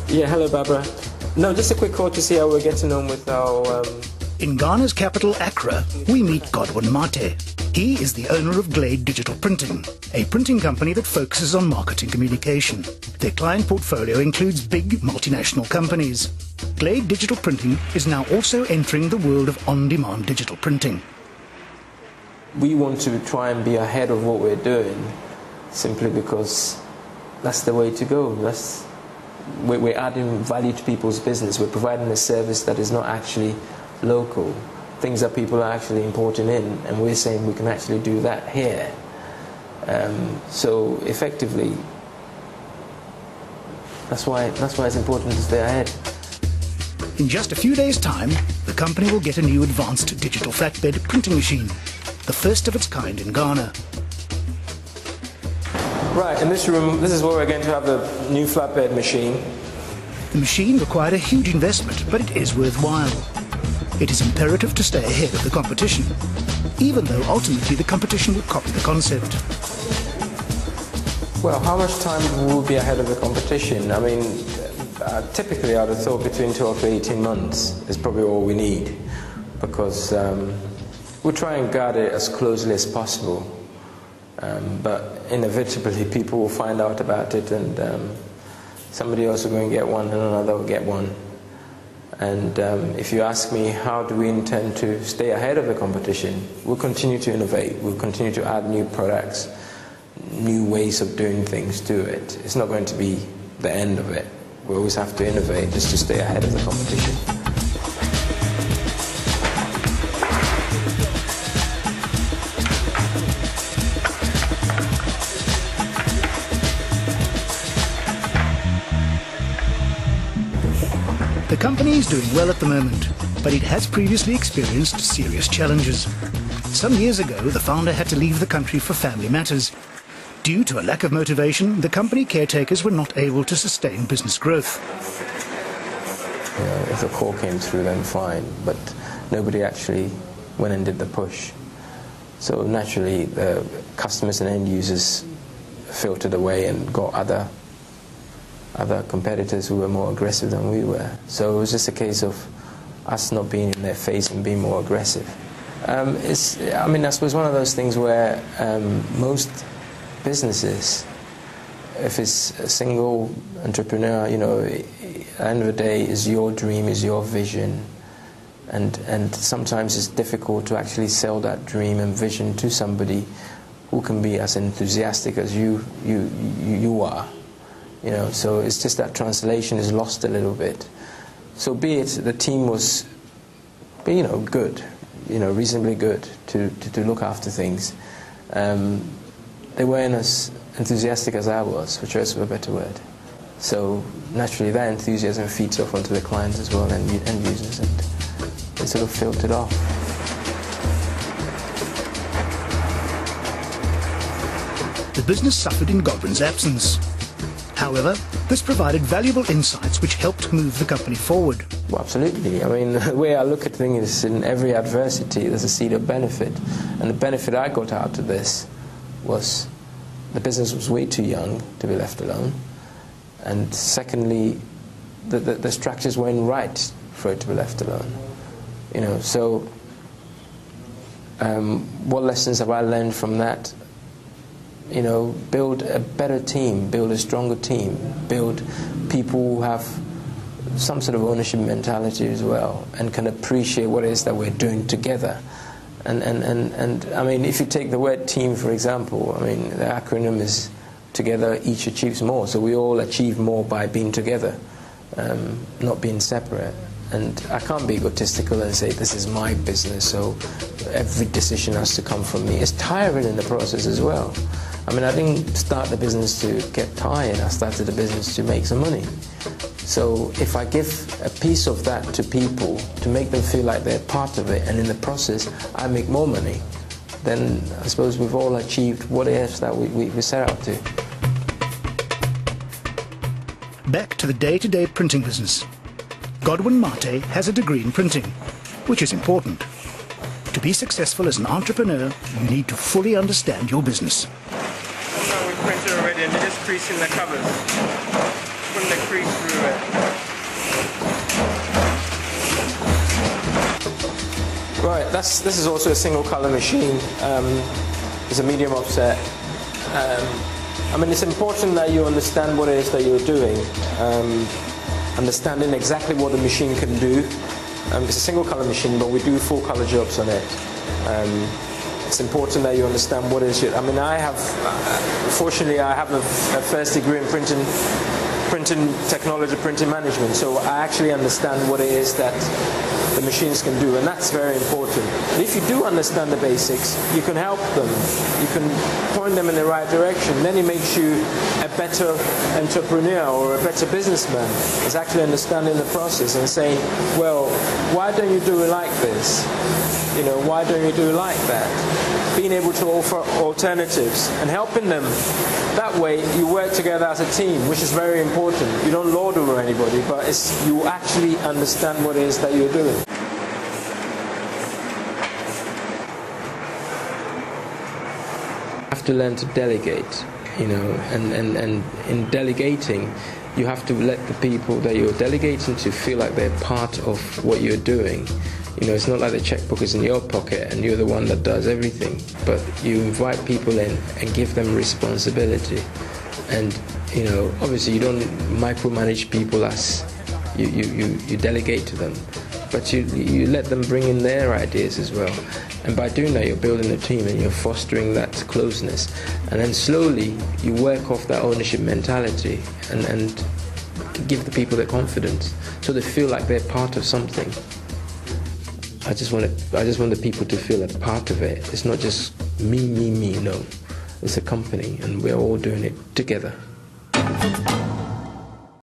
Yeah, hello Barbara. No, just a quick call to see how we're getting on with our... In Ghana's capital, Accra, we meet Godwin Mate. He is the owner of Glade Digital Printing, a printing company that focuses on marketing communication. Their client portfolio includes big multinational companies. Glade Digital Printing is now also entering the world of on-demand digital printing. We want to try and be ahead of what we're doing, simply because that's the way to go. We're adding value to people's business. We're providing a service that is not actually local, things that people are actually importing in, and we're saying we can actually do that here. So effectively, that's why it's important to stay ahead. In just a few days' time, the company will get a new advanced digital flatbed printing machine, the first of its kind in Ghana. Right, in this room, this is where we're going to have the new flatbed machine. The machine required a huge investment, but it is worthwhile. It is imperative to stay ahead of the competition, even though ultimately the competition will copy the concept. Well, how much time will we be ahead of the competition? I mean, typically I'd have thought between 12 to 18 months is probably all we need, because we'll try and guard it as closely as possible. But inevitably people will find out about it, and somebody else will go and get one, and another will get one. And if you ask me how do we intend to stay ahead of the competition, we'll continue to innovate, we'll continue to add new products, new ways of doing things to it. It's not going to be the end of it. We always have to innovate just to stay ahead of the competition. The company is doing well at the moment, but it has previously experienced serious challenges. Some years ago, the founder had to leave the country for family matters. Due to a lack of motivation, the company caretakers were not able to sustain business growth. You know, if a call came through, then fine, but nobody actually went and did the push. So naturally, the customers and end users filtered away and got other competitors who were more aggressive than we were. So it was just a case of us not being in their face and being more aggressive. I mean, I suppose one of those things where most businesses, if it's a single entrepreneur, you know, at the end of the day, is your dream, is your vision, and sometimes it's difficult to actually sell that dream and vision to somebody who can be as enthusiastic as you are. You know, so it's just that translation is lost a little bit. So be it the team was, you know, good, you know, reasonably good to look after things. They weren't as enthusiastic as I was, which is a better word. So naturally that enthusiasm feeds off onto the clients as well and end users, and it sort of filtered off. The business suffered in Godwin's absence. However, this provided valuable insights which helped move the company forward. Well, absolutely. I mean, the way I look at things is in every adversity there's a seed of benefit. And the benefit I got out of this was the business was way too young to be left alone. And secondly, the structures weren't right for it to be left alone. You know, so what lessons have I learned from that? You know, build a better team, build a stronger team, build people who have some sort of ownership mentality as well and can appreciate what it is that we're doing together. And I mean, if you take the word team, for example, I mean, the acronym is together each achieves more. So we all achieve more by being together, not being separate. And I can't be egotistical and say this is my business, so every decision has to come from me. It's tiring in the process as well. I mean, I didn't start the business to get tired. I started the business to make some money. So if I give a piece of that to people to make them feel like they're part of it, and in the process I make more money, then I suppose we've all achieved what it is that we set out to. Back to the day-to-day printing business. Godwin Mate has a degree in printing, which is important. To be successful as an entrepreneur, you need to fully understand your business. We've printed already and they're just creasing the covers. putting the crease through it. Right, this is also a single color machine. It's a medium offset. I mean, it's important that you understand what it is that you're doing, understanding exactly what the machine can do. It's a single color machine, but we do full color jobs on it. It's important that you understand what it is. I mean, fortunately, I have a first degree in printing technology, printing management, so I actually understand what it is that the machines can do, and that's very important. And if you do understand the basics, you can help them, you can point them in the right direction. Then it makes you a better entrepreneur or a better businessman. It's actually understanding the process and saying, well, why don't you do it like this? You know, why don't you do it like that? Being able to offer alternatives and helping them. That way you work together as a team, which is very important. You don't lord over anybody, but you actually understand what it is that you're doing. You have to learn to delegate, you know, and in delegating, you have to let the people that you're delegating to feel like they're part of what you're doing. You know, it's not like the checkbook is in your pocket and you're the one that does everything, but you invite people in and give them responsibility. And, you know, obviously you don't micromanage people as you delegate to them, but you let them bring in their ideas as well. And by doing that, you're building a team and you're fostering that closeness. And then slowly you work off that ownership mentality and give the people the confidence so they feel like they're part of something. I just want the people to feel a part of it. It's not just me, no. It's a company and we're all doing it together.